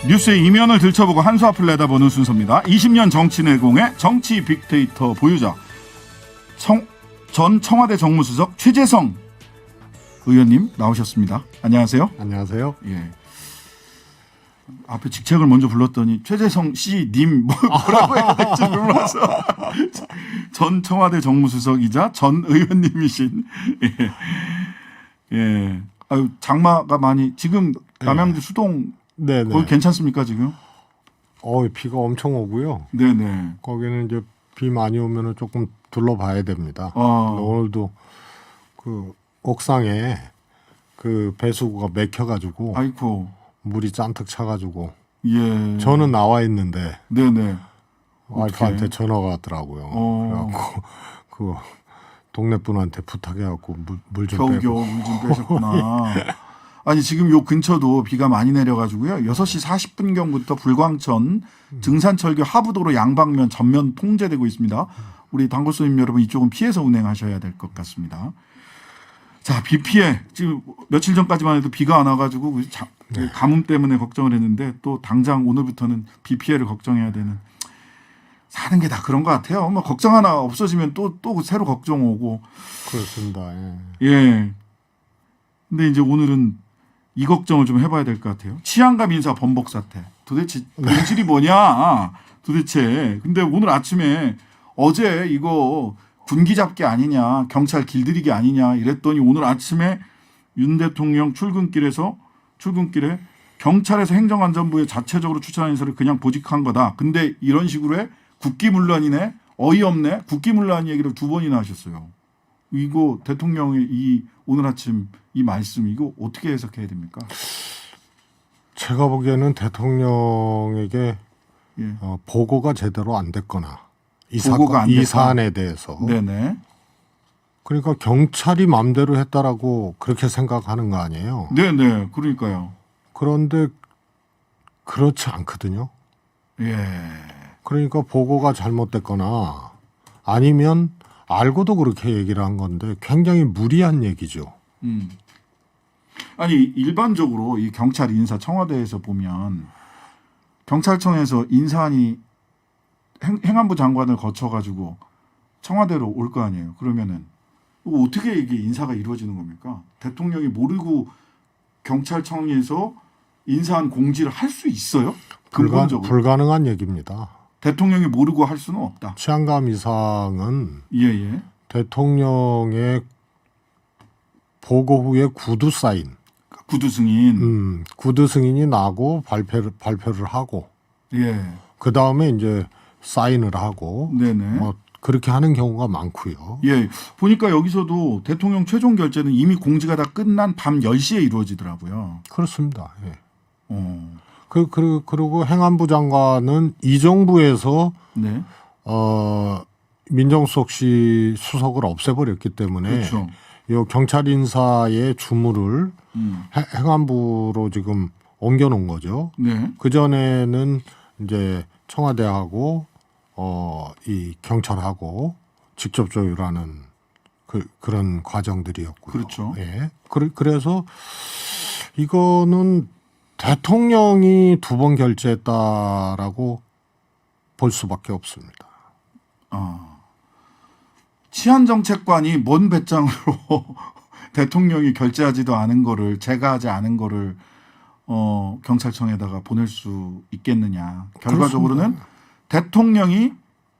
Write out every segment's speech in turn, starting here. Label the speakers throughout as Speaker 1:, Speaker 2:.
Speaker 1: 뉴스의 이면을 들춰보고 한수 앞을 내다보는 순서입니다. 20년 정치 내공의 정치 빅데이터 보유자 전 청와대 정무수석 최재성 의원님 나오셨습니다. 안녕하세요.
Speaker 2: 안녕하세요.
Speaker 1: 예. 앞에 직책을 먼저 불렀더니 최재성 씨님 뭐라고 해야 될지 몰라서 전 청와대 정무수석이자 전 의원님이신 예. 아유, 장마가 많이 지금 남양주 수동
Speaker 2: 네네.
Speaker 1: 거기 괜찮습니까 지금?
Speaker 2: 비가 엄청 오고요.
Speaker 1: 네네.
Speaker 2: 거기는 이제 비 많이 오면은 조금 둘러봐야 됩니다. 오늘도 그 옥상에 그 배수구가 막혀가지고
Speaker 1: 아이고.
Speaker 2: 물이 잔뜩 차가지고
Speaker 1: 예.
Speaker 2: 저는 나와 있는데
Speaker 1: 네네.
Speaker 2: 와이프한테 전화가 왔더라고요. 그래갖고 그 동네 분한테 부탁해갖고 물 좀 빼고.
Speaker 1: 겨우겨우 물 좀 빼셨구나. 아니 지금 요 근처도 비가 많이 내려가지고요. 6시 40분경부터 불광천 등산철교 하부도로 양방면 전면 통제되고 있습니다. 우리 단골손님 여러분 이쪽은 피해서 운행하셔야 될 것 같습니다. 자, 비 피해. 지금 며칠 전까지만 해도 비가 안 와가지고 가뭄 때문에 걱정을 했는데 또 당장 오늘부터는 비 피해를 걱정해야 되는. 사는 게 다 그런 것 같아요. 뭐 걱정 하나 없어지면 또 새로 걱정 오고.
Speaker 2: 그렇습니다.
Speaker 1: 예. 근데 이제 오늘은 이 걱정을 좀 해봐야 될 것 같아요. 치안감 인사 번복 사태. 도대체 본질이 뭐냐? 도대체. 근데 오늘 아침에 어제 이거 군기 잡기 아니냐, 경찰 길들이기 아니냐 이랬더니 오늘 아침에 윤 대통령 출근길에 경찰에서 행정안전부에 자체적으로 추천한 인사를 그냥 보직한 거다. 근데 이런 식으로 해 국기문란이네, 어이없네, 국기문란 얘기를 2번이나 하셨어요. 이거 대통령의 이 오늘 아침 이 말씀 이거 어떻게 해석해야 됩니까?
Speaker 2: 제가 보기에는 대통령에게
Speaker 1: 예.
Speaker 2: 보고가 제대로 안 됐거나 이 사안에 대해서.
Speaker 1: 네네.
Speaker 2: 그러니까 경찰이 마음대로 했다라고 그렇게 생각하는 거 아니에요?
Speaker 1: 네네. 그러니까요.
Speaker 2: 그런데 그렇지 않거든요.
Speaker 1: 예.
Speaker 2: 그러니까 보고가 잘못됐거나 아니면 알고도 그렇게 얘기를 한 건데 굉장히 무리한 얘기죠.
Speaker 1: 아니 일반적으로 이 경찰 인사 청와대에서 보면 경찰청에서 인사안이 행안부 장관을 거쳐가지고 청와대로 올 거 아니에요. 그러면은 어떻게 이게 인사가 이루어지는 겁니까? 대통령이 모르고 경찰청에서 인사안 공지를 할 수 있어요? 근본적으로
Speaker 2: 불가능한 얘기입니다.
Speaker 1: 대통령이 모르고 할 수는 없다.
Speaker 2: 치안감 이상은
Speaker 1: 예예.
Speaker 2: 대통령의 보고 후에 구두 사인,
Speaker 1: 구두 승인.
Speaker 2: 구두 승인이 나고 발표를 하고,
Speaker 1: 예.
Speaker 2: 그 다음에 이제 사인을 하고,
Speaker 1: 네네.
Speaker 2: 그렇게 하는 경우가 많고요.
Speaker 1: 예. 보니까 여기서도 대통령 최종 결재는 이미 공지가 다 끝난 밤 10시에 이루어지더라고요.
Speaker 2: 그렇습니다. 예.
Speaker 1: 어.
Speaker 2: 그리고 행안부 장관은 이 정부에서
Speaker 1: 네.
Speaker 2: 민정수석실 수석을 없애버렸기 때문에
Speaker 1: 그렇죠.
Speaker 2: 이 경찰 인사의 주무를 행안부로 지금 옮겨놓은 거죠.
Speaker 1: 네.
Speaker 2: 그 전에는 이제 청와대하고 이 경찰하고 직접 조율하는 그런 과정들이었고요.
Speaker 1: 그렇죠.
Speaker 2: 예. 그래서 이거는 대통령이 2번 결재했다라고 볼 수밖에 없습니다.
Speaker 1: 치안정책관이 뭔 배짱으로 대통령이 결재하지도 않은 거를 제가 하지 않은 거를 경찰청에다가 보낼 수 있겠느냐. 결과적으로는
Speaker 2: 그렇습니다.
Speaker 1: 대통령이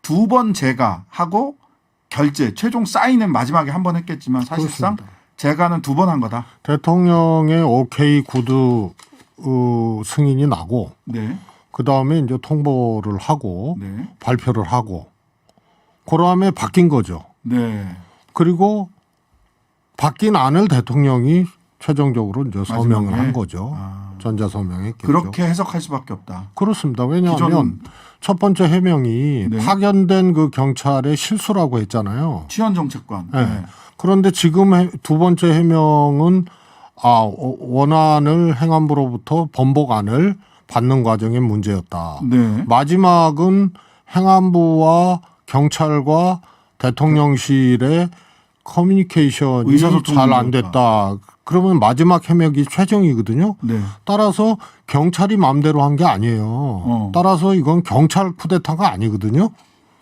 Speaker 1: 2번 제가하고 결재 최종 사인은 마지막에 한 번 했겠지만 사실상
Speaker 2: 그렇습니다.
Speaker 1: 제가는 2번 한 거다.
Speaker 2: 대통령의 오케이 구두 승인이 나고
Speaker 1: 네.
Speaker 2: 그 다음에 이제 통보를 하고
Speaker 1: 네.
Speaker 2: 발표를 하고 그 다음에 바뀐 거죠.
Speaker 1: 네.
Speaker 2: 그리고 바뀐 안을 대통령이 최종적으로 이제 서명을
Speaker 1: 마지막에?
Speaker 2: 한 거죠. 전자 서명했겠죠.
Speaker 1: 그렇게 해석할 수밖에 없다.
Speaker 2: 그렇습니다. 왜냐하면
Speaker 1: 기존-
Speaker 2: 첫 번째 해명이
Speaker 1: 네.
Speaker 2: 파견된 그 경찰의 실수라고 했잖아요.
Speaker 1: 치안정책관.
Speaker 2: 네.
Speaker 1: 네.
Speaker 2: 그런데 지금 2번째 해명은 원안을 행안부로부터 번복안을 받는 과정의 문제였다.
Speaker 1: 네.
Speaker 2: 마지막은 행안부와 경찰과 대통령실의 커뮤니케이션이
Speaker 1: 의사소통이
Speaker 2: 잘 안 됐다. 그러면 마지막 해명이 최종이거든요.
Speaker 1: 네.
Speaker 2: 따라서 경찰이 마음대로 한 게 아니에요. 따라서 이건 경찰 쿠데타가 아니거든요.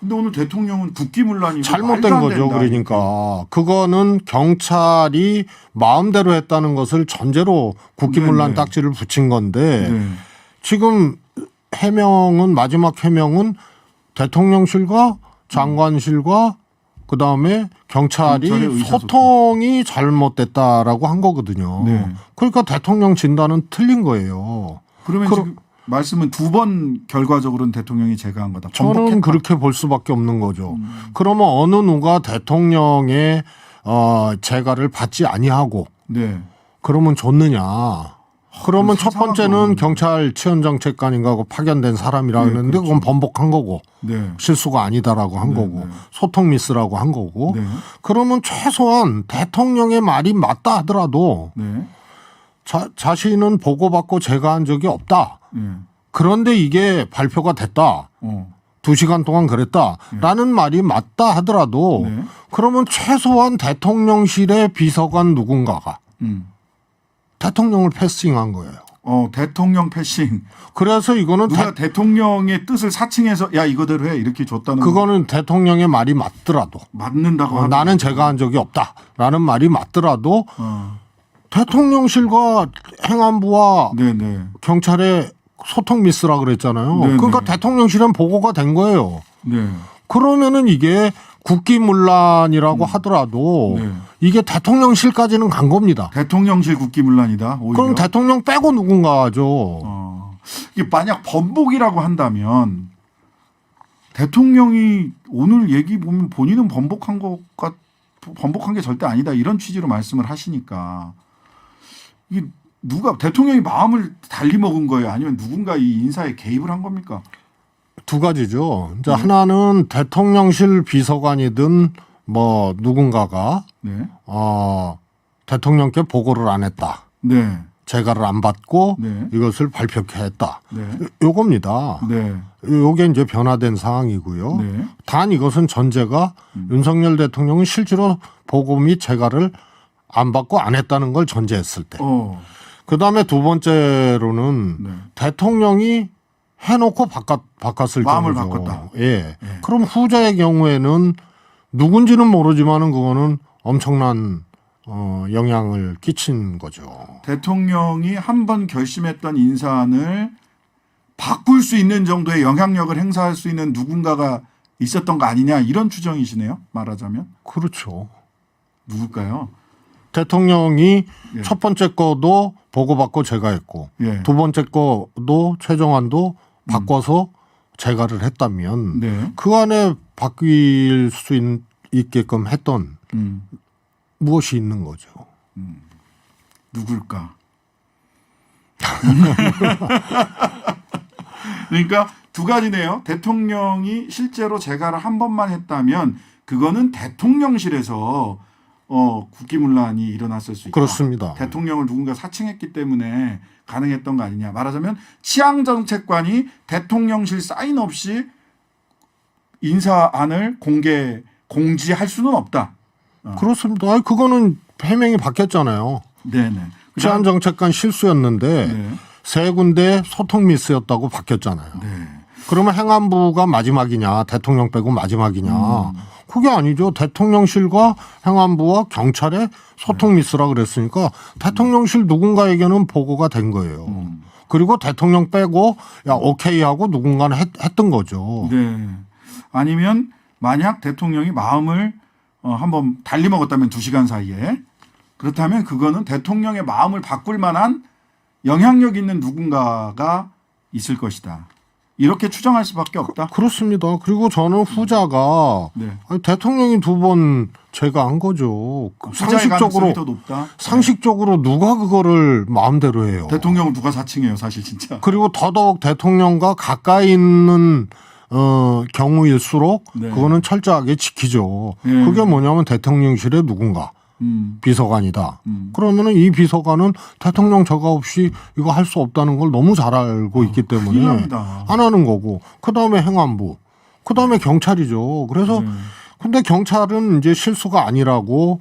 Speaker 1: 근데 오늘 대통령은 국기문란이고
Speaker 2: 잘못된 거죠. 그러니까 그거는 경찰이 마음대로 했다는 것을 전제로 국기문란
Speaker 1: 네네.
Speaker 2: 딱지를 붙인 건데
Speaker 1: 네.
Speaker 2: 지금 해명은 마지막 해명은 대통령실과 장관실과 그다음에 경찰이
Speaker 1: 경찰의 의사소통.
Speaker 2: 소통이 잘못됐다라고 한 거거든요.
Speaker 1: 네.
Speaker 2: 그러니까 대통령 진단은 틀린 거예요.
Speaker 1: 그러면 지금 말씀은 두 번 결과적으로는 대통령이 제거한 거다.
Speaker 2: 저는
Speaker 1: 번복했다.
Speaker 2: 그렇게 볼 수밖에 없는 거죠. 그러면 어느 누가 대통령의 재가를 받지 아니하고
Speaker 1: 네.
Speaker 2: 그러면 좋느냐. 그러면 첫
Speaker 1: 사상하고
Speaker 2: 번째는
Speaker 1: 없는데.
Speaker 2: 경찰 치안정책관인가 하고 파견된 사람이라
Speaker 1: 네,
Speaker 2: 했는데 그건 번복한 거고
Speaker 1: 네.
Speaker 2: 실수가 아니다라고 한
Speaker 1: 네,
Speaker 2: 거고
Speaker 1: 네.
Speaker 2: 소통 미스라고 한 거고
Speaker 1: 네.
Speaker 2: 그러면 최소한 대통령의 말이 맞다 하더라도
Speaker 1: 네.
Speaker 2: 자신은 보고받고 제거한 적이 없다.
Speaker 1: 네.
Speaker 2: 그런데 이게 발표가 됐다. 2시간 동안 그랬다라는 말이 맞다 하더라도
Speaker 1: 네.
Speaker 2: 그러면 최소한 대통령실의 비서관 누군가가 대통령을 패싱한 거예요.
Speaker 1: 대통령 패싱.
Speaker 2: 그래서 이거는
Speaker 1: 누가 대통령의 뜻을 사칭해서 야 이거대로 해 이렇게 줬다는
Speaker 2: 그거는 대통령의 말이 맞더라도
Speaker 1: 맞는다고 하더라고요.
Speaker 2: 나는 제거한 적이 없다라는 말이 맞더라도 대통령실과 행안부와
Speaker 1: 네네.
Speaker 2: 경찰의 소통 미스라 그랬잖아요.
Speaker 1: 네네.
Speaker 2: 그러니까 대통령실은 보고가 된 거예요.
Speaker 1: 네.
Speaker 2: 그러면은 이게 국기문란이라고 하더라도
Speaker 1: 네.
Speaker 2: 이게 대통령실까지는 간 겁니다.
Speaker 1: 대통령실 국기문란이다. 오히려.
Speaker 2: 그럼 대통령 빼고 누군가죠.
Speaker 1: 이게 만약 번복이라고 한다면 대통령이 오늘 얘기 보면 본인은 번복한 게 절대 아니다 이런 취지로 말씀을 하시니까 이게 누가 대통령이 마음을 달리 먹은 거예요? 아니면 누군가 이 인사에 개입을 한 겁니까?
Speaker 2: 두 가지죠. 이제 하나는 대통령실 비서관이든 뭐 누군가가
Speaker 1: 네.
Speaker 2: 대통령께 보고를 안 했다.
Speaker 1: 네.
Speaker 2: 재가를 안 받고
Speaker 1: 네.
Speaker 2: 이것을 발표케 했다.
Speaker 1: 네.
Speaker 2: 요겁니다.
Speaker 1: 네.
Speaker 2: 요게 이제 변화된 상황이고요.
Speaker 1: 네.
Speaker 2: 단 이것은 전제가 윤석열 대통령은 실제로 보고 및 재가를 안 받고 안 했다는 걸 전제했을 때. 그다음에 두 번째로는
Speaker 1: 네.
Speaker 2: 대통령이 해놓고 바꿨을
Speaker 1: 마음을
Speaker 2: 경우죠.
Speaker 1: 바꿨다.
Speaker 2: 예. 그럼 후자의 경우에는 누군지는 모르지만은 그거는 엄청난 영향을 끼친 거죠.
Speaker 1: 대통령이 한 번 결심했던 인사안을 바꿀 수 있는 정도의 영향력을 행사할 수 있는 누군가가 있었던 거 아니냐 이런 추정이시네요. 말하자면.
Speaker 2: 그렇죠.
Speaker 1: 누굴까요?
Speaker 2: 대통령이
Speaker 1: 예.
Speaker 2: 첫 번째 거도 보고받고 제거했고
Speaker 1: 예.
Speaker 2: 두 번째 거도 최종안도 바꿔서 제거를 했다면
Speaker 1: 네.
Speaker 2: 그 안에 바뀔 수 있게끔 했던 무엇이 있는 거죠.
Speaker 1: 누굴까? 그러니까 두 가지네요. 대통령이 실제로 재가를 한 번만 했다면 그거는 대통령실에서 국기문란이 일어났을 수 있다.
Speaker 2: 그렇습니다.
Speaker 1: 대통령을 누군가 사칭했기 때문에 가능했던 거 아니냐. 말하자면 치안정책관이 대통령실 사인 없이 인사안을 공지할 수는 없다.
Speaker 2: 그렇습니다. 아니, 그거는 해명이 바뀌었잖아요.
Speaker 1: 네네.
Speaker 2: 치안정책관 실수였는데
Speaker 1: 네.
Speaker 2: 세 군데 소통 미스였다고 바뀌었잖아요.
Speaker 1: 네.
Speaker 2: 그러면 행안부가 마지막이냐 대통령 빼고 마지막이냐 그게 아니죠. 대통령실과 행안부와 경찰의 소통 미스라 그랬으니까 대통령실 누군가에게는 보고가 된 거예요. 그리고 대통령 빼고 야 오케이 하고 누군가는 했던 거죠.
Speaker 1: 네. 아니면 만약 대통령이 마음을 한번 달리 먹었다면 2시간 사이에 그렇다면 그거는 대통령의 마음을 바꿀 만한 영향력 있는 누군가가 있을 것이다. 이렇게 추정할 수밖에 없다.
Speaker 2: 그렇습니다. 그리고 저는 후자가
Speaker 1: 네.
Speaker 2: 아니, 대통령이 두 번 제거한 거죠.
Speaker 1: 후자의 가능성이 더 높다.
Speaker 2: 상식적으로 누가 그거를 마음대로 해요.
Speaker 1: 대통령을 누가 사칭해요, 사실 진짜.
Speaker 2: 그리고 더더욱 대통령과 가까이 있는 경우일수록
Speaker 1: 네.
Speaker 2: 그거는 철저하게 지키죠.
Speaker 1: 네.
Speaker 2: 그게 뭐냐면 대통령실의 누군가 비서관이다. 그러면은 이 비서관은 대통령 저가 없이 이거 할 수 없다는 걸 너무 잘 알고 있기
Speaker 1: 큰일
Speaker 2: 때문에
Speaker 1: 납니다.
Speaker 2: 안 하는 거고 그다음에 행안부 그다음에 경찰이죠. 그래서 근데 경찰은 이제 실수가 아니라고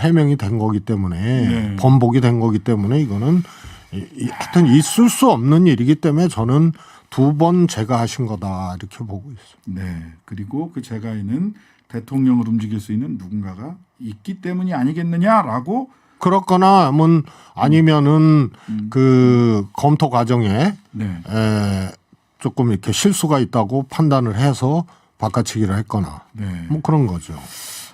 Speaker 2: 해명이 된 거기 때문에
Speaker 1: 네.
Speaker 2: 번복이 된 거기 때문에 이거는 하여튼 있을 수 없는 일이기 때문에 저는 두 번 제가하신 거다 이렇게 보고 있습니다.
Speaker 1: 네. 그리고 그 제가에는 대통령을 움직일 수 있는 누군가가 있기 때문이 아니겠느냐라고.
Speaker 2: 그렇거나 아니면은 그 검토 과정에
Speaker 1: 네.
Speaker 2: 조금 이렇게 실수가 있다고 판단을 해서 바꿔치기를 했거나
Speaker 1: 네.
Speaker 2: 뭐 그런 거죠.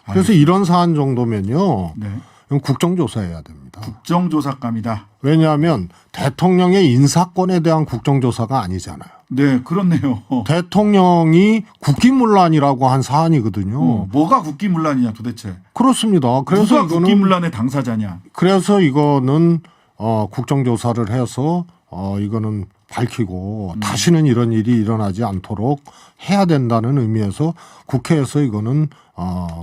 Speaker 2: 그래서 이런 사안 정도면요.
Speaker 1: 네.
Speaker 2: 이건 국정조사해야 됩니다.
Speaker 1: 국정조사감이다.
Speaker 2: 왜냐하면 대통령의 인사권에 대한 국정조사가 아니잖아요.
Speaker 1: 네, 그렇네요.
Speaker 2: 대통령이 국기문란이라고 한 사안이거든요.
Speaker 1: 뭐가 국기문란이냐 도대체.
Speaker 2: 그렇습니다. 그래서
Speaker 1: 누가
Speaker 2: 이거는
Speaker 1: 국기문란의 당사자냐.
Speaker 2: 그래서 이거는 국정조사를 해서 이거는 밝히고 다시는 이런 일이 일어나지 않도록 해야 된다는 의미에서 국회에서 이거는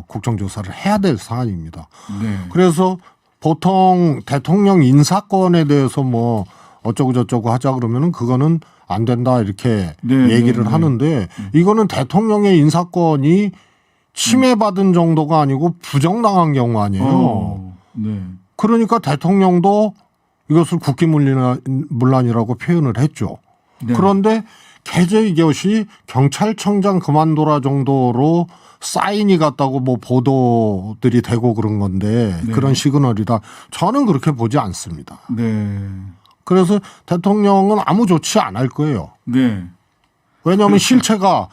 Speaker 2: 국정조사를 해야 될 사안입니다.
Speaker 1: 네.
Speaker 2: 그래서 보통 대통령 인사권에 대해서 뭐 어쩌고 저쩌고 하자 그러면은 그거는 안 된다 이렇게
Speaker 1: 네,
Speaker 2: 얘기를
Speaker 1: 네,
Speaker 2: 하는데 이거는 대통령의 인사권이 침해받은 정도가 아니고 부정당한 경우 아니에요.
Speaker 1: 네.
Speaker 2: 그러니까 대통령도 이것을 국기문란이라고 표현을 했죠.
Speaker 1: 네.
Speaker 2: 그런데 개제 이것이 경찰청장 그만둬라 정도로 사인이 갔다고 뭐 보도들이 되고 그런 건데
Speaker 1: 네.
Speaker 2: 그런 시그널이다. 저는 그렇게 보지 않습니다.
Speaker 1: 네.
Speaker 2: 그래서 대통령은 아무 조치 안 할 거예요.
Speaker 1: 네.
Speaker 2: 왜냐하면 실체가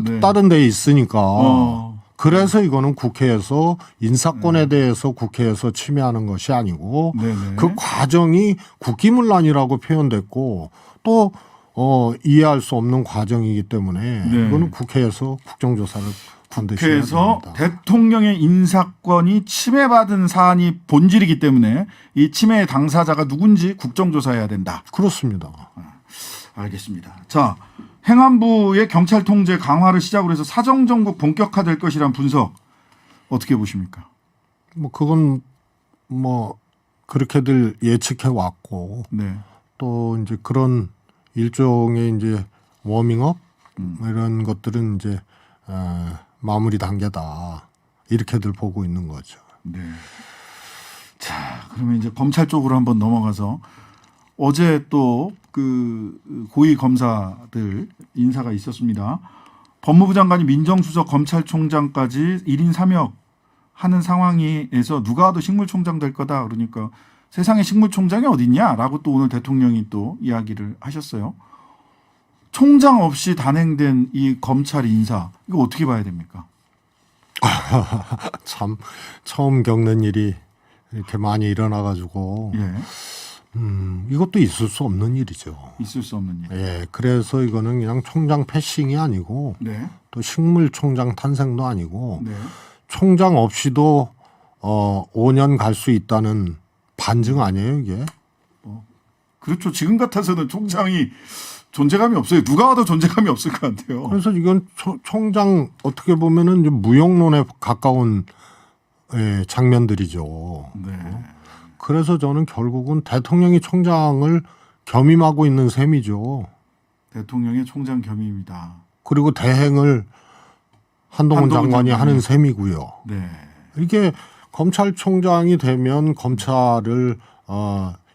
Speaker 1: 네.
Speaker 2: 다른 데에 있으니까. 그래서
Speaker 1: 네.
Speaker 2: 이거는 국회에서 인사권에 대해서 국회에서 침해하는 것이 아니고
Speaker 1: 네네.
Speaker 2: 그 과정이 국기문란이라고 표현됐고 또 이해할 수 없는 과정이기 때문에
Speaker 1: 네.
Speaker 2: 이거는 국회에서 국정조사를 반드시 해야
Speaker 1: 국회에서
Speaker 2: 됩니다.
Speaker 1: 대통령의 인사권이 침해받은 사안이 본질이기 때문에 이 침해의 당사자가 누군지 국정조사해야 된다.
Speaker 2: 그렇습니다.
Speaker 1: 알겠습니다. 자, 행안부의 경찰 통제 강화를 시작으로 해서 사정정국 본격화될 것이란 분석 어떻게 보십니까?
Speaker 2: 뭐 그건 뭐 그렇게들 예측해 왔고
Speaker 1: 네.
Speaker 2: 또 이제 그런 일종의 이제 워밍업 뭐 이런 것들은 이제 마무리 단계다 이렇게들 보고 있는 거죠.
Speaker 1: 네. 자, 그러면 이제 검찰 쪽으로 한번 넘어가서 어제 또 그 고위 검사들 인사가 있었습니다. 법무부 장관이 민정수석 검찰총장까지 1인 3역 하는 상황에서 누가 와도 식물총장 될 거다. 그러니까 세상에 식물총장이 어딨냐라고 또 오늘 대통령이 또 이야기를 하셨어요. 총장 없이 단행된 이 검찰 인사 이거 어떻게 봐야 됩니까?
Speaker 2: 참 처음 겪는 일이 이렇게 많이 일어나가지고
Speaker 1: 예,
Speaker 2: 이것도 있을 수 없는 일이죠.
Speaker 1: 있을 수 없는 일.
Speaker 2: 예, 그래서 이거는 그냥 총장 패싱이 아니고
Speaker 1: 네,
Speaker 2: 또 식물 총장 탄생도 아니고
Speaker 1: 네,
Speaker 2: 총장 없이도 5년 갈 수 있다는 반증 아니에요 이게?
Speaker 1: 그렇죠. 지금 같아서는 총장이 존재감이 없어요. 누가 와도 존재감이 없을 것 같아요.
Speaker 2: 그래서 이건 총장 어떻게 보면은 이제 무용론에 가까운 장면들이죠.
Speaker 1: 네,
Speaker 2: 그래서 저는 결국은 대통령이 총장을 겸임하고 있는 셈이죠.
Speaker 1: 대통령의 총장 겸임이다.
Speaker 2: 그리고 대행을 한동훈 장관이 하는 셈이고요.
Speaker 1: 네,
Speaker 2: 이게 검찰총장이 되면 검찰을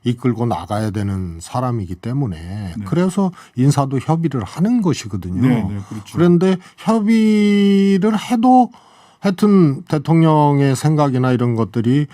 Speaker 2: 이끌고 나가야 되는 사람이기 때문에
Speaker 1: 네.
Speaker 2: 그래서 인사도 협의를 하는 것이거든요.
Speaker 1: 네, 네, 그렇죠.
Speaker 2: 그런데 협의를 해도 하여튼 대통령의 생각이나 이런 것들이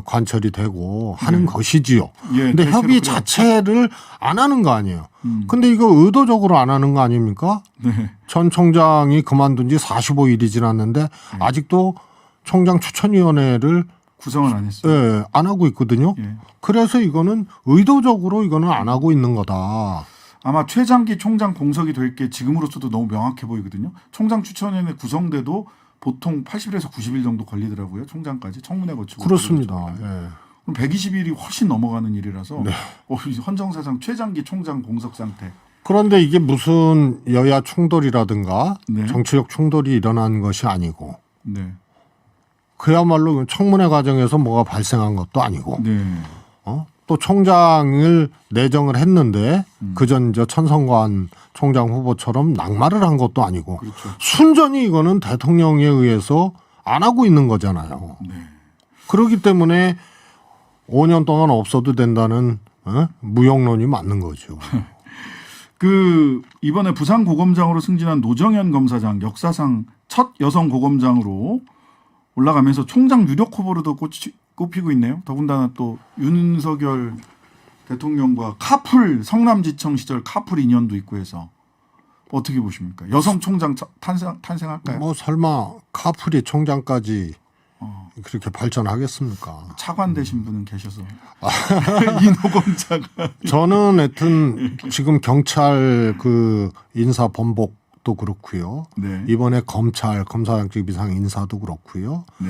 Speaker 2: 관철이 되고 하는 것이지요.
Speaker 1: 예,
Speaker 2: 근데
Speaker 1: 대체로
Speaker 2: 협의
Speaker 1: 그래요.
Speaker 2: 자체를 안 하는 거 아니에요. 근데 이거 의도적으로 안 하는 거 아닙니까?
Speaker 1: 네,
Speaker 2: 전 총장이 그만둔 지 45일이 지났는데 아직도 총장 추천위원회를
Speaker 1: 구성은 안 했어요.
Speaker 2: 안 하고 있거든요.
Speaker 1: 예.
Speaker 2: 그래서 이거는 의도적으로 이거는 안 하고 있는 거다.
Speaker 1: 아마 최장기 총장 공석이 될 게 지금으로서도 너무 명확해 보이거든요. 총장 추천위원회 구성돼도 보통 80일에서 90일 정도 걸리더라고요. 총장까지 청문회 거치고.
Speaker 2: 그렇습니다.
Speaker 1: 그럼
Speaker 2: 예.
Speaker 1: 120일이 훨씬 넘어가는 일이라서
Speaker 2: 네.
Speaker 1: 헌정사상 최장기 총장 공석 상태.
Speaker 2: 그런데 이게 무슨 여야 충돌이라든가
Speaker 1: 네.
Speaker 2: 정치적 충돌이 일어난 것이 아니고
Speaker 1: 네,
Speaker 2: 그야말로 청문회 과정에서 뭐가 발생한 것도 아니고
Speaker 1: 네,
Speaker 2: 또 총장을 내정을 했는데 그전 저 천성관 총장 후보처럼 낙마를 한 것도 아니고
Speaker 1: 그렇죠.
Speaker 2: 순전히 이거는 대통령에 의해서 안 하고 있는 거잖아요.
Speaker 1: 네,
Speaker 2: 그렇기 때문에 5년 동안 없어도 된다는 무용론이 맞는 거죠.
Speaker 1: 그 이번에 부산 고검장으로 승진한 노정현 검사장 역사상 첫 여성 고검장으로 올라가면서 총장 유력 후보로도 꼽히고 있네요. 더군다나 또 윤석열 대통령과 카풀 성남지청 시절 카풀 인연도 있고 해서 어떻게 보십니까? 여성 총장 탄생할까요?
Speaker 2: 뭐 설마 카풀이 총장까지 그렇게 발전하겠습니까?
Speaker 1: 차관 되신 분은 계셔서 인호검사가
Speaker 2: 저는 하여튼 지금 경찰 그 인사 번복도 그렇고요.
Speaker 1: 네.
Speaker 2: 이번에 검사장직 비상 인사도 그렇고요.
Speaker 1: 네.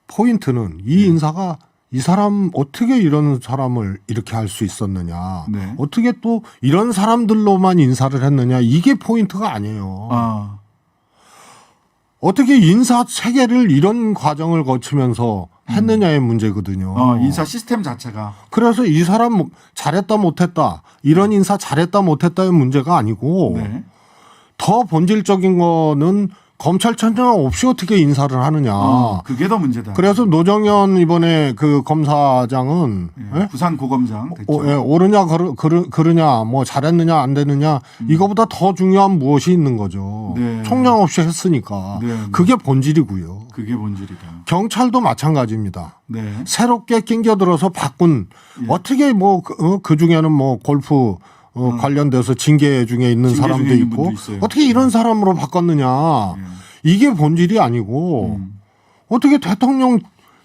Speaker 2: 포인트는 이 인사가 이 사람 어떻게 이런 사람을 이렇게 할 수 있었느냐.
Speaker 1: 네.
Speaker 2: 어떻게 또 이런 사람들로만 인사를 했느냐. 이게 포인트가 아니에요.
Speaker 1: 아,
Speaker 2: 어떻게 인사 체계를 이런 과정을 거치면서 했느냐의 문제거든요.
Speaker 1: 인사 시스템 자체가
Speaker 2: 그래서 이 사람 잘했다 못했다 이런 인사 잘했다 못했다의 문제가 아니고
Speaker 1: 네.
Speaker 2: 더 본질적인 거는 검찰청장 없이 어떻게 인사를 하느냐.
Speaker 1: 그게 더 문제다.
Speaker 2: 그래서 노정현 이번에 그 검사장은 예?
Speaker 1: 부산 고검장 됐죠.
Speaker 2: 옳으냐 그르냐 뭐 잘했느냐 안 되느냐 이거보다 더 중요한 무엇이 있는 거죠.
Speaker 1: 네.
Speaker 2: 총장 없이 했으니까
Speaker 1: 네, 네.
Speaker 2: 그게 본질이고요.
Speaker 1: 그게 본질이다.
Speaker 2: 경찰도 마찬가지입니다.
Speaker 1: 네.
Speaker 2: 새롭게 낑겨들어서 바꾼 어떻게 뭐 그 중에는 뭐 골프 관련돼서 징계 중에 있는
Speaker 1: 징계
Speaker 2: 사람도
Speaker 1: 중에 있는
Speaker 2: 있고
Speaker 1: 분도 있어요.
Speaker 2: 어떻게 이런 사람으로 바꿨느냐 이게 본질이 아니고 어떻게 대통령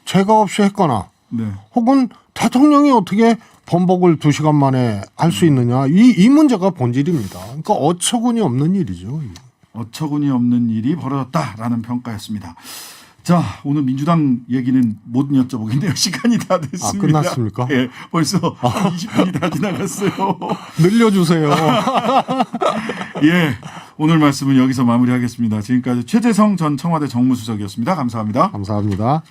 Speaker 2: 죄가 없이 했거나
Speaker 1: 네.
Speaker 2: 혹은 대통령이 어떻게 번복을 2시간 만에 할 수 있느냐 이 문제가 본질입니다. 그러니까 어처구니 없는 일이죠.
Speaker 1: 어처구니 없는 일이 벌어졌다라는 평가였습니다. 자, 오늘 민주당 얘기는 못 여쭤보겠네요. 시간이 다 됐습니다.
Speaker 2: 끝났습니까?
Speaker 1: 예, 벌써 20분이 다 지나갔어요.
Speaker 2: 늘려주세요.
Speaker 1: 예, 오늘 말씀은 여기서 마무리하겠습니다. 지금까지 최재성 전 청와대 정무수석이었습니다. 감사합니다.
Speaker 2: 감사합니다.